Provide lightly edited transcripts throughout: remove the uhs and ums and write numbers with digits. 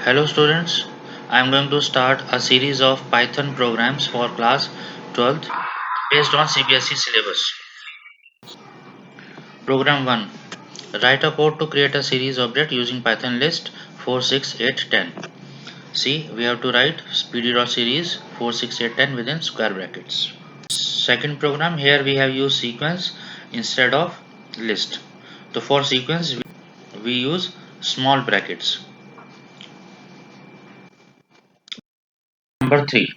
Hello students, I am going to start a series of Python programs for class 12th based on CBSE syllabus. Program 1. Write a code to create a series object using Python list 4, 6, 8, 10. See, we have to write pd.series 4, 6, 8, 10 within square brackets. Second program, here we have used sequence instead of list. So for sequence we use small brackets. Number 3.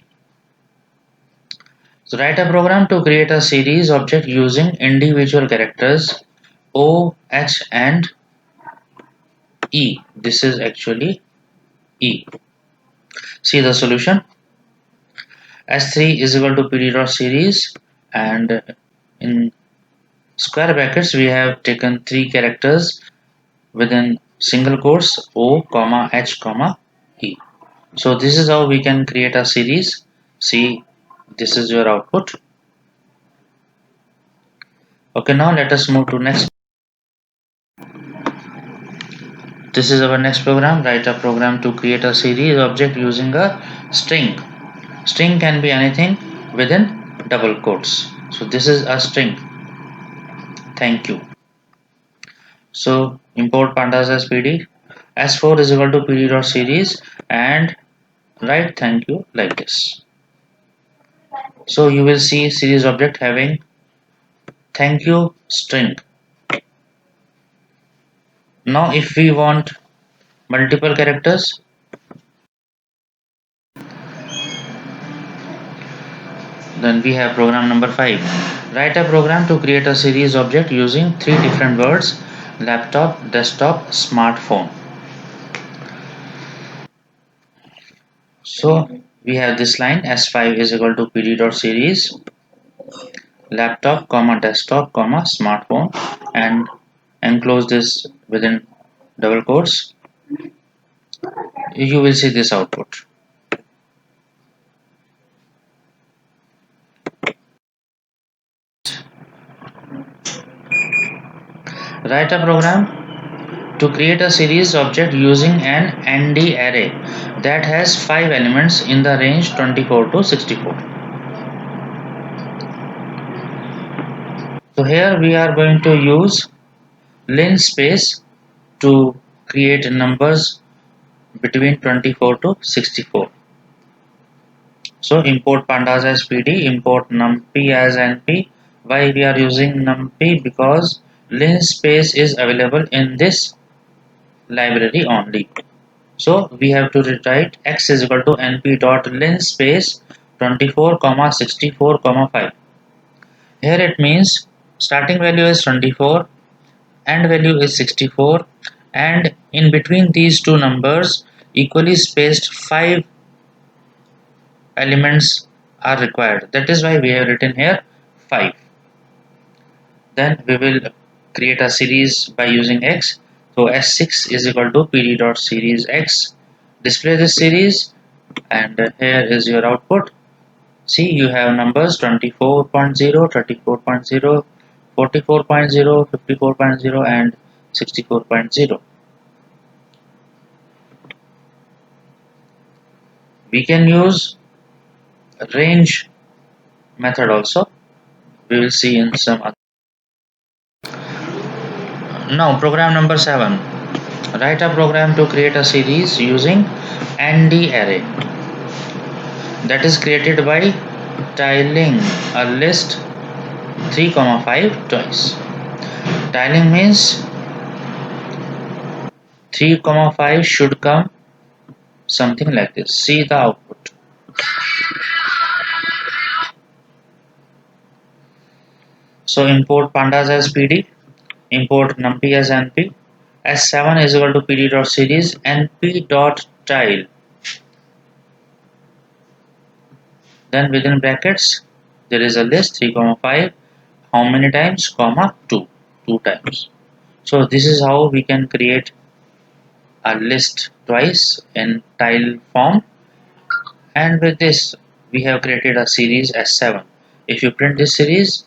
So write a program to create a series object using individual characters O, H and E. This is actually E. See the solution. S3 is equal to pd.series and in square brackets we have taken three characters within single quotes O, comma, H, comma, E. So this is how we can create a series. See, this is your output. Okay, now let us move to next. This is our next program. Write a program to create a series object using a string. String can be anything within double quotes. So this is a string. Thank you. So import pandas as pd. S4 is equal to pd.series and write thank you like this. So you will see series object having thank you string. Now if we want multiple characters, then we have program number 5. Write a program to create a series object using three different words: laptop, desktop, smartphone. So we have this line S5 is equal to pd.series laptop, comma, desktop, comma, smartphone, and enclose this within double quotes. You will see this output. Write a program to create a series object using an ND array that has 5 elements in the range 24 to 64. So here we are going to use linspace to create numbers between 24 to 64. So import pandas as pd, import numpy as np. Why we are using numpy? Because linspace is available in this library only. So we have to rewrite x is equal to np dot linspace 24, 64, 5. Here it means starting value is 24, end value is 64, and in between these two numbers equally spaced 5 elements are required. That is why we have written here 5. Then we will create a series by using x. So s6 is equal to pd dot series x. Display this series and here is your output. See, you have numbers 24.0, 34.0, 44.0, 54.0 and 64.0. We can use range method also. We will see in some other. Now program number 7. Write a program to create a series using ND array that is created by tiling a list 3, 5 twice. Tiling means 3, 5 should come something like this. See the output. So import pandas as pd, import numpy as np. S7 is equal to pd.series np.tile. Then within brackets there is a list 3, 5. How many times? Comma 2. 2 times. So this is how we can create a list twice in tile form, and with this we have created a series S7. If you print this series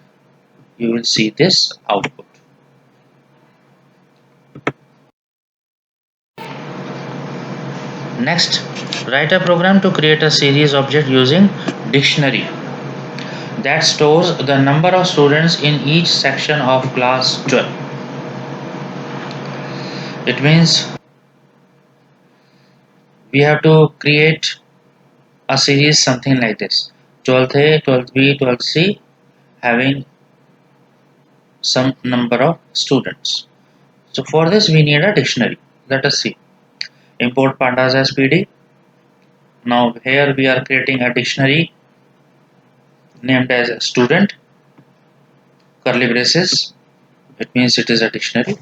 you will see this output. Next, write a program to create a series object using dictionary that stores the number of students in each section of class 12. It means we have to create a series something like this: 12th A, 12th B, 12th C, having some number of students. So for this we need a dictionary. Let us see. Import pandas as PD. Now here we are creating a dictionary named as student, curly braces. It means it is a dictionary.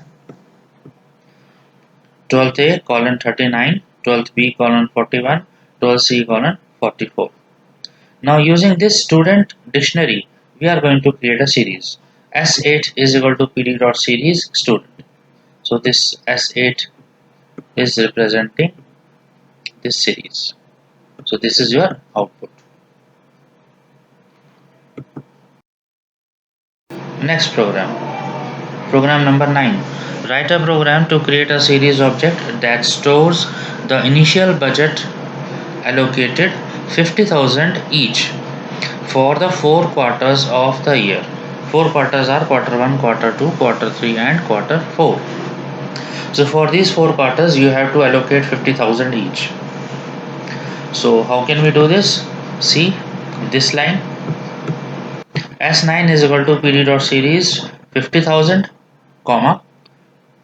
12th A colon 39, 12th B colon 41, 12th C colon 44. Now using this student dictionary, we are going to create a series. S8 is equal to PD dot series student. So this S8 is representing this series. So this is your output. Next program. Program number 9. Write a program to create a series object that stores the initial budget allocated 50,000 each for the 4 quarters of the year. 4 quarters are quarter 1, quarter 2, quarter 3 and quarter 4. So for these 4 quarters you have to allocate 50,000 each. So how can we do this? See this line. S9 is equal to PD dot series 50,000, comma,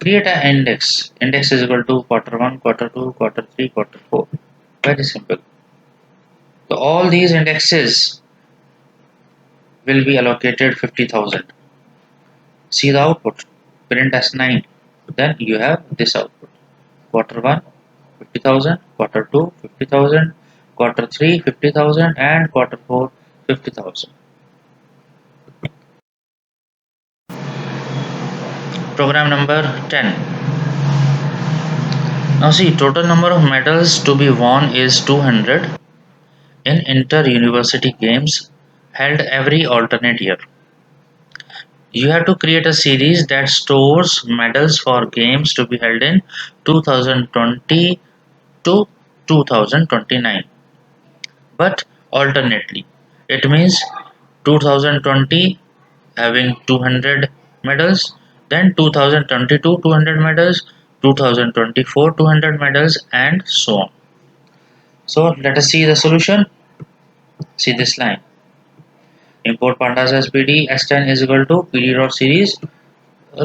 create an index. Index is equal to quarter 1, quarter 2, quarter 3, quarter 4. Very simple. So all these indexes will be allocated 50,000. See the output. Print S9. Then you have this output. Quarter 1 50,000, quarter 2 50,000, quarter 3 50,000 and quarter 4 50,000. Program number 10. Now see, total number of medals to be won is 200 in inter-university games held every alternate year. You have to create a series that stores medals for games to be held in 2020 to 2029, but alternately. It means 2020 having 200 medals, then 2022 200 medals, 2024 200 medals, and so on. So let us see the solution. See this line. Import pandas as PD. S10 is equal to PD dot series.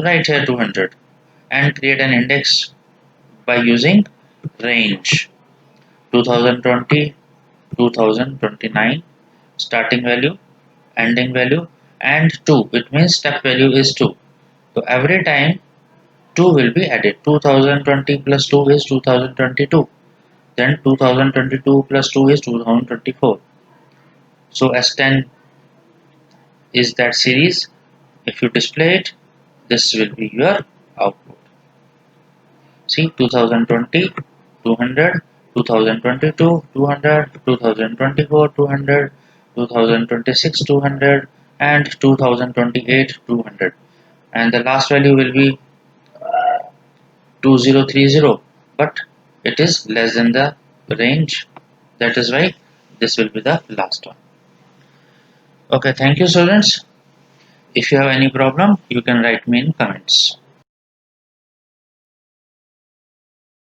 Right here 200 and create an index by using range 2020 2029 starting value, ending value, and 2. It means step value is 2. So every time 2 will be added. 2020 plus 2 is 2022. Then 2022 plus 2 is 2024. So S10 is that series. If you display it, this will be your output. See 2020 200, 2022 200, 2024 200, 2026 200 and 2028 200, and the last value will be 2030, but it is less than the range, that is why this will be the last one. Okay, thank you students. If you have any problem you can write me in comments.